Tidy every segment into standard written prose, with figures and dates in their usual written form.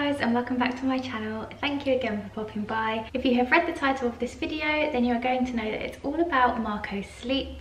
guys, and welcome back to my channel. Thank you again for popping by. If you have read the title of this video, then you're going to know that it's all about Marco's sleep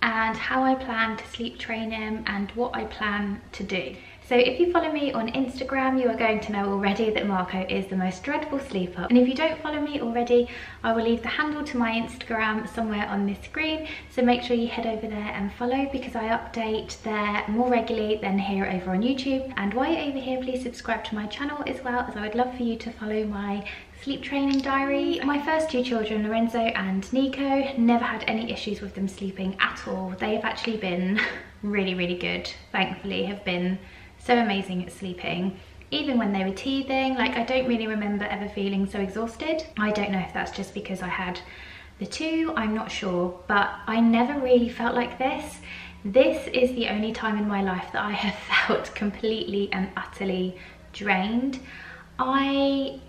and how I plan to sleep train him and what I plan to do. So if you follow me on Instagram, you are going to know already that Marco is the most dreadful sleeper. And if you don't follow me already, I will leave the handle to my Instagram somewhere on this screen. So make sure you head over there and follow, because I update there more regularly than here over on YouTube. And while you're over here, please subscribe to my channel as well, as I would love for you to follow my sleep training diary. My first two children, Lorenzo and Nico, never had any issues with them sleeping at all. They've actually been really good, thankfully, have been so amazing at sleeping. Even when they were teething, like, I don't really remember ever feeling so exhausted. I don't know if that's just because I had the two, I'm not sure, but I never really felt like this. This is the only time in my life that I have felt completely and utterly drained. I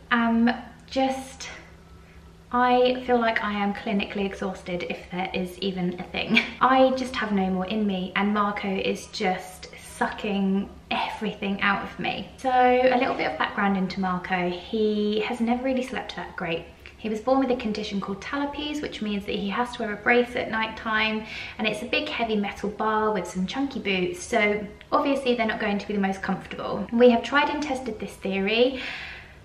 feel like I am clinically exhausted, if there is even a thing. I just have no more in me, and Marco is just sucking everything out of me. So a little bit of background into Marco. He has never really slept that great. He was born with a condition called talipes, which means that he has to wear a brace at night time, and it's a big heavy metal bar with some chunky boots, so obviously they're not going to be the most comfortable. We have tried and tested this theory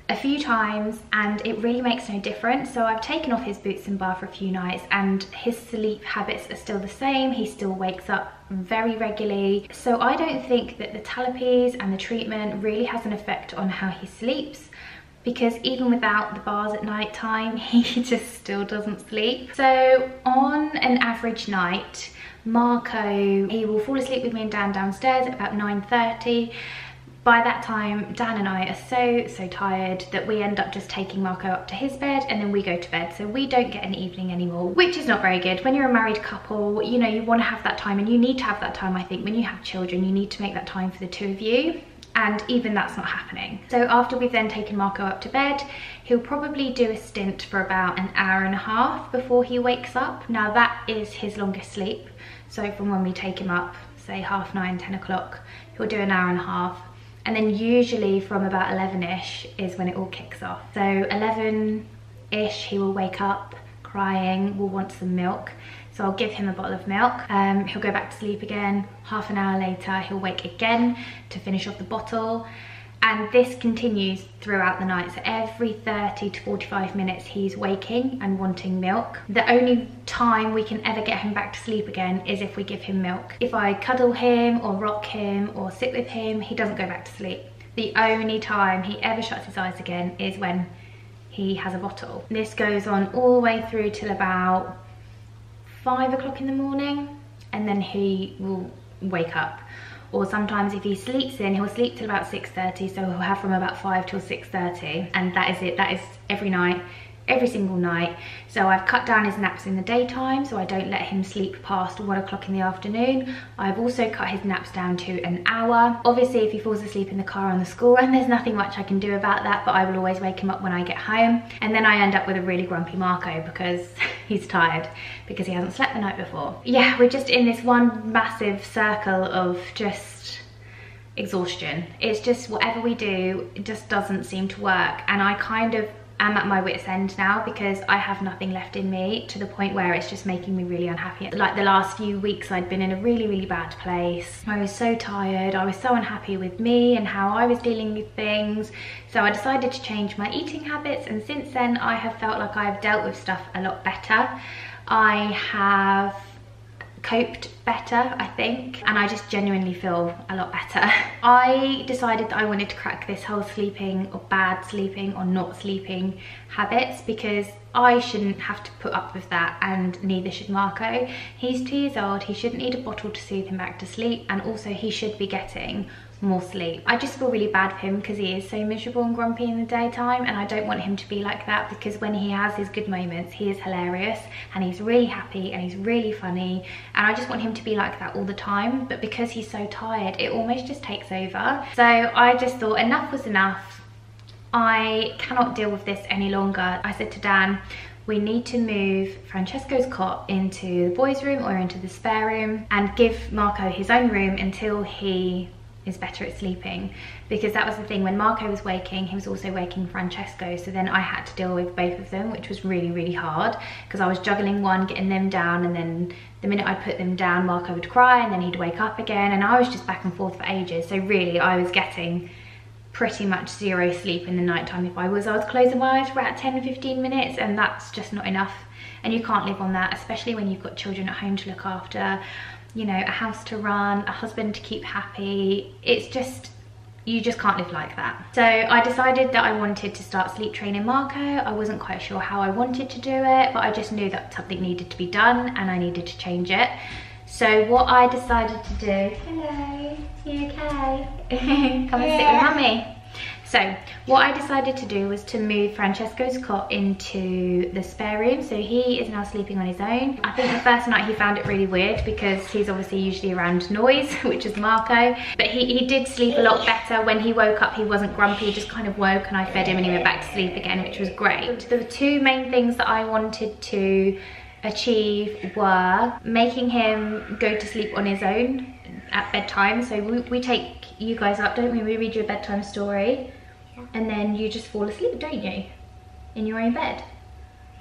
a few times and it really makes no difference. So I've taken off his boots and bar for a few nights, and his sleep habits are still the same. He still wakes up very regularly. So I don't think that the talipes and the treatment really has an effect on how he sleeps, because even without the bars at night time, he just still doesn't sleep. So on an average night, Marco, he will fall asleep with me and Dan downstairs at about 9:30. By that time, Dan and I are so tired that we end up just taking Marco up to his bed and then we go to bed. So we don't get an evening anymore, which is not very good. When you're a married couple, you know, you want to have that time, and you need to have that time. I think when you have children, you need to make that time for the two of you. And even that's not happening. So after we've then taken Marco up to bed, he'll probably do a stint for about an hour and a half before he wakes up. Now that is his longest sleep. So from when we take him up, say 9:30, 10 o'clock, he'll do an hour and a half. And then usually from about 11ish is when it all kicks off. So 11ish, he will wake up crying, will want some milk. So I'll give him a bottle of milk. He'll go back to sleep again. Half an hour later, he'll wake again to finish off the bottle. And this continues throughout the night. So every 30 to 45 minutes, he's waking and wanting milk. The only time we can ever get him back to sleep again is if we give him milk. If I cuddle him or rock him or sit with him, he doesn't go back to sleep. The only time he ever shuts his eyes again is when he has a bottle. This goes on all the way through till about 5 o'clock in the morning, and then he will wake up. Or sometimes if he sleeps in, he'll sleep till about 6:30, so he'll have from about 5 till 6:30, and that is it. That is every night, every single night. So I've cut down his naps in the daytime, so I don't let him sleep past 1 o'clock in the afternoon. I've also cut his naps down to an hour. Obviously, if he falls asleep in the car on the school run, there's nothing much I can do about that, but I will always wake him up when I get home. And then I end up with a really grumpy Marco because he's tired, because he hasn't slept the night before. Yeah, we're just in this one massive circle of just exhaustion. It's just whatever we do, it just doesn't seem to work. And I kind of am at my wit's end now, because I have nothing left in me, to the point where it's just making me really unhappy. Like the last few weeks, I'd been in a really bad place. I was so tired, I was so unhappy with me and how I was dealing with things. So I decided to change my eating habits, and since then I have felt like I've dealt with stuff a lot better. I have coped better, I think, and I just genuinely feel a lot better. I decided that I wanted to crack this whole sleeping or bad sleeping or not sleeping habits, because I shouldn't have to put up with that, and neither should Marco. He's 2 years old, he shouldn't need a bottle to soothe him back to sleep, and also he should be getting more sleep. I just feel really bad for him because he is so miserable and grumpy in the daytime, and I don't want him to be like that, because when he has his good moments, he is hilarious and he's really happy and he's really funny, and I just want him to be like that all the time. But because he's so tired, it almost just takes over. So I just thought enough was enough. I cannot deal with this any longer. I said to Dan, we need to move Francesco's cot into the boys' room or into the spare room, and give Marco his own room until he is better at sleeping, because that was the thing. When Marco was waking, he was also waking Francesco, so then I had to deal with both of them, which was really, really hard, because I was juggling one, getting them down, and then the minute I put them down, Marco would cry, and then he'd wake up again, and I was just back and forth for ages. So really, I was getting pretty much zero sleep in the nighttime. If I was closing my eyes for about 10-15 minutes, and that's just not enough, and you can't live on that, especially when you've got children at home to look after, you know, a house to run, a husband to keep happy. It's just, you just can't live like that. So I decided that I wanted to start sleep training Marco. I wasn't quite sure how I wanted to do it, but I just knew that something needed to be done and I needed to change it. So what I decided to do, hello, you okay? Come and sit with mummy. So what I decided to do was to move Francesco's cot into the spare room. So he is now sleeping on his own. I think the first night he found it really weird because he's obviously usually around noise, which is Marco. But he did sleep a lot better. When he woke up, he wasn't grumpy, he just kind of woke and I fed him and he went back to sleep again, which was great. The two main things that I wanted to achieve were making him go to sleep on his own at bedtime. So we take you guys up, don't we? We read you a bedtime story. And then you just fall asleep, don't you? In your own bed?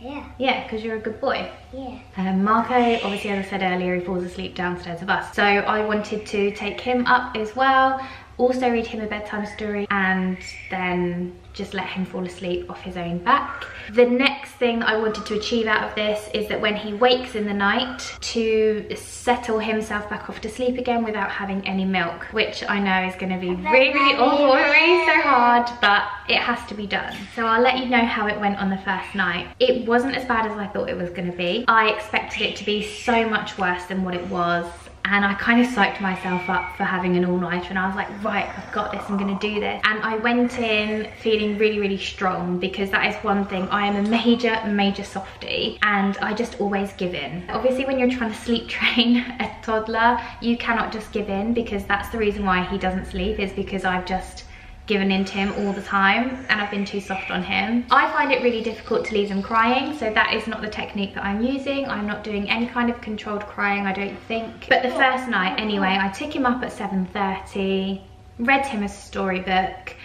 Yeah. Yeah, because you're a good boy. Yeah. Marco, obviously, as I said earlier, he falls asleep downstairs with us. So I wanted to take him up as well, also read him a bedtime story, and then just let him fall asleep off his own back. The next thing that I wanted to achieve out of this is that when he wakes in the night, to settle himself back off to sleep again without having any milk, which I know is going to be really so hard, but it has to be done. So I'll let you know how it went on the first night. It wasn't as bad as I thought it was going to be. I expected it to be so much worse than what it was. And I kind of psyched myself up for having an all-nighter, and I was like, right, I've got this, I'm gonna do this. And I went in feeling really, really strong, because that is one thing. I am a major softie, and I just always give in. Obviously, when you're trying to sleep train a toddler, you cannot just give in, because that's the reason why he doesn't sleep, is because I've just given in to him all the time and I've been too soft on him. I find it really difficult to leave him crying, so that is not the technique that I'm using. I'm not doing any kind of controlled crying, I don't think. But the first night anyway, I took him up at 7:30, read him a storybook,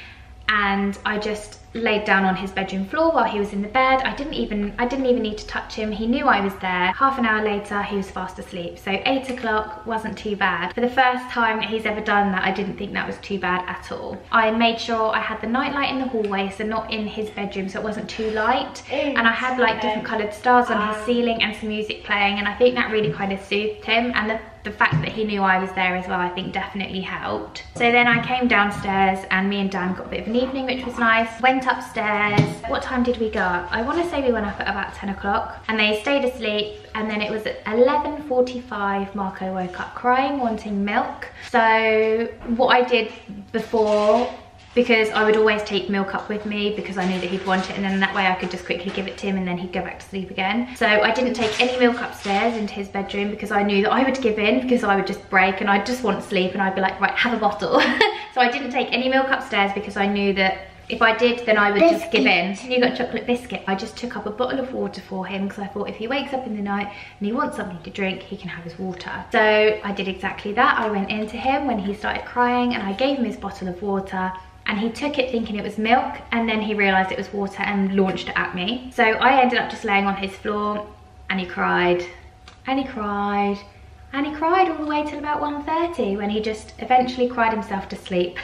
and I just laid down on his bedroom floor while he was in the bed. I didn't even need to touch him. He knew I was there. Half an hour later, he was fast asleep. So 8 o'clock wasn't too bad. For the first time he's ever done that, I didn't think that was too bad at all. I made sure I had the night light in the hallway, so not in his bedroom, so it wasn't too light. And I had like different coloured stars on his ceiling and some music playing, and I think that really kind of soothed him. And the fact that he knew I was there as well, I think definitely helped. So then I came downstairs and me and Dan got a bit of an evening, which was nice. Went upstairs. What time did we go up? I want to say we went up at about 10 o'clock, and they stayed asleep, and then it was at 11:45 Marco woke up crying, wanting milk. So what I did before, because I would always take milk up with me because I knew that he'd want it, and then that way I could just quickly give it to him and then he'd go back to sleep again. So I didn't take any milk upstairs into his bedroom because I knew that I would give in, because I would just break and I'd just want sleep, and I'd be like, right, have a bottle. So I didn't take any milk upstairs because I knew that if I did, then I would just give in. You got a chocolate biscuit. I just took up a bottle of water for him because I thought if he wakes up in the night and he wants something to drink, he can have his water. So I did exactly that. I went into him when he started crying and I gave him his bottle of water, and he took it thinking it was milk, and then he realised it was water and launched it at me. So I ended up just laying on his floor, and he cried, and he cried, and he cried all the way till about 1:30, when he just eventually cried himself to sleep.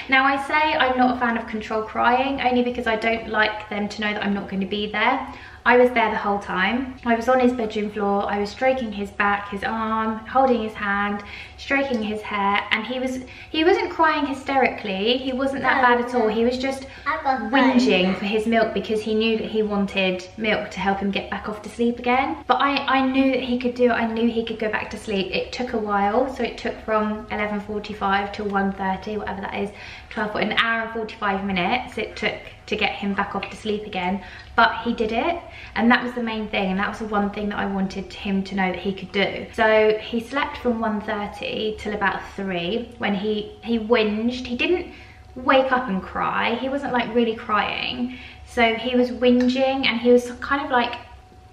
Now I say I'm not a fan of controlled crying, only because I don't like them to know that I'm not going to be there. I was there the whole time. I was on his bedroom floor, I was stroking his back, his arm, holding his hand, stroking his hair, and he wasn't crying hysterically, he wasn't that bad at all. He was just whinging for his milk because he knew that he wanted milk to help him get back off to sleep again. But I knew that he could do it, I knew he could go back to sleep. It took a while, so it took from 11:45 till 1:30, whatever that is, 12, an hour and 45 minutes it took to get him back off to sleep again, but he did it, and that was the main thing, and that was the one thing that I wanted him to know that he could do. So he slept from 1:30 till about 3, when he whinged. He didn't wake up and cry, he wasn't like really crying, so he was whinging, and he was kind of like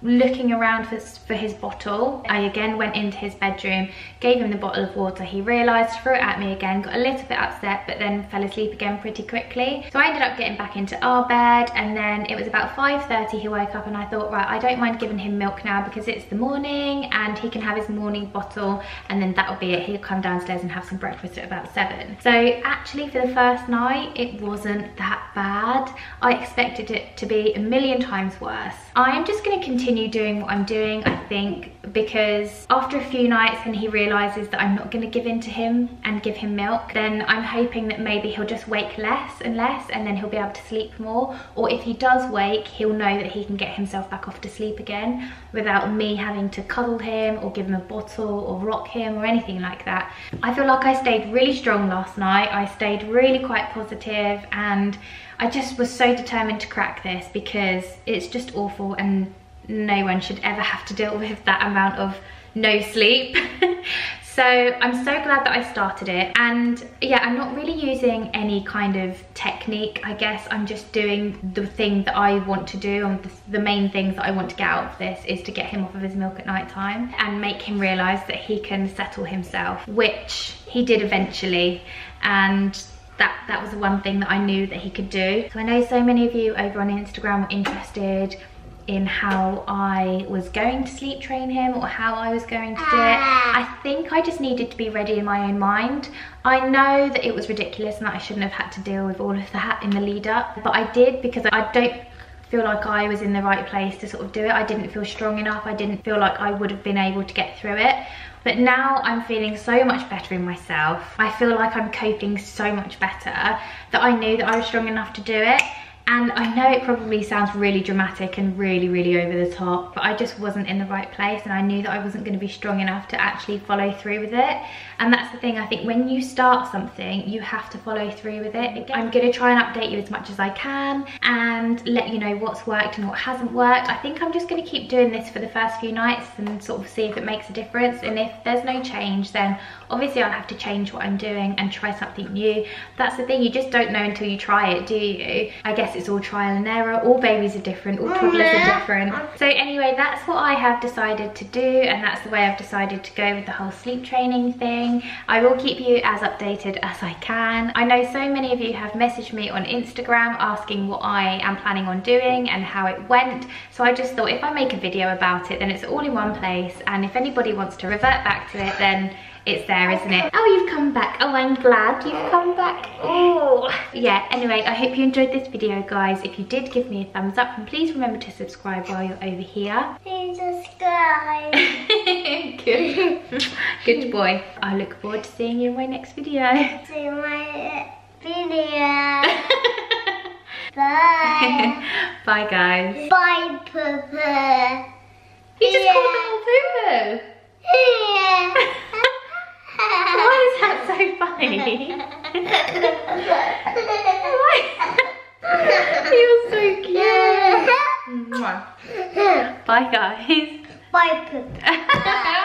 looking around for his bottle. I again went into his bedroom, gave him the bottle of water. He realised, threw it at me again, got a little bit upset, but then fell asleep again pretty quickly. So I ended up getting back into our bed, and then it was about 5:30 he woke up, and I thought, right, I don't mind giving him milk now because it's the morning and he can have his morning bottle, and then that'll be it. He'll come downstairs and have some breakfast at about 7. So actually for the first night, it wasn't that bad. I expected it to be a million times worse. I am just going to continue doing what I'm doing, I think, because after a few nights when he realises that I'm not going to give in to him and give him milk, then I'm hoping that maybe he'll just wake less and less, and then he'll be able to sleep more. Or if he does wake, he'll know that he can get himself back off to sleep again without me having to cuddle him or give him a bottle or rock him or anything like that. I feel like I stayed really strong last night. I stayed really quite positive, and I just was so determined to crack this because it's just awful, and no one should ever have to deal with that amount of no sleep. So I'm so glad that I started it, and yeah, I'm not really using any kind of technique. I guess I'm just doing the thing that I want to do, and the main things that I want to get out of this is to get him off of his milk at night time and make him realise that he can settle himself, which he did eventually, and that was the one thing that I knew that he could do. So I know so many of you over on Instagram were interested in how I was going to sleep train him or how I was going to do it. I think I just needed to be ready in my own mind. I know that it was ridiculous and that I shouldn't have had to deal with all of that in the lead up, but I did because I don't feel like I was in the right place to sort of do it. I didn't feel strong enough. I didn't feel like I would have been able to get through it. But now I'm feeling so much better in myself. I feel like I'm coping so much better that I knew that I was strong enough to do it. And I know it probably sounds really dramatic and really, really over the top, but I just wasn't in the right place, and I knew that I wasn't going to be strong enough to actually follow through with it. And that's the thing, I think when you start something, you have to follow through with it. I'm going to try and update you as much as I can and let you know what's worked and what hasn't worked. I think I'm just going to keep doing this for the first few nights and sort of see if it makes a difference. And if there's no change, then obviously I'll have to change what I'm doing and try something new. That's the thing, you just don't know until you try it, do you? I guess it's all trial and error. All babies are different, all toddlers are different. So anyway, that's what I have decided to do, and that's the way I've decided to go with the whole sleep training thing. I will keep you as updated as I can. I know so many of you have messaged me on Instagram asking what I am planning on doing and how it went, so I just thought if I make a video about it, then it's all in one place, and if anybody wants to revert back to it, then it's there, isn't it? Oh, you've come back. Oh, I'm glad you've come back. Oh, yeah, anyway, I hope you enjoyed this video, guys. If you did, give me a thumbs up, and please remember to subscribe while you're over here. Please subscribe. Good. Good boy. I look forward to seeing you in my next video. See you in my video. Bye. Bye, guys. Bye, Poo-Poo. You just called the whole Poo-Poo. Yeah. Why is that so funny? You're so cute. Bye, guys. Bye, Poo-Poo.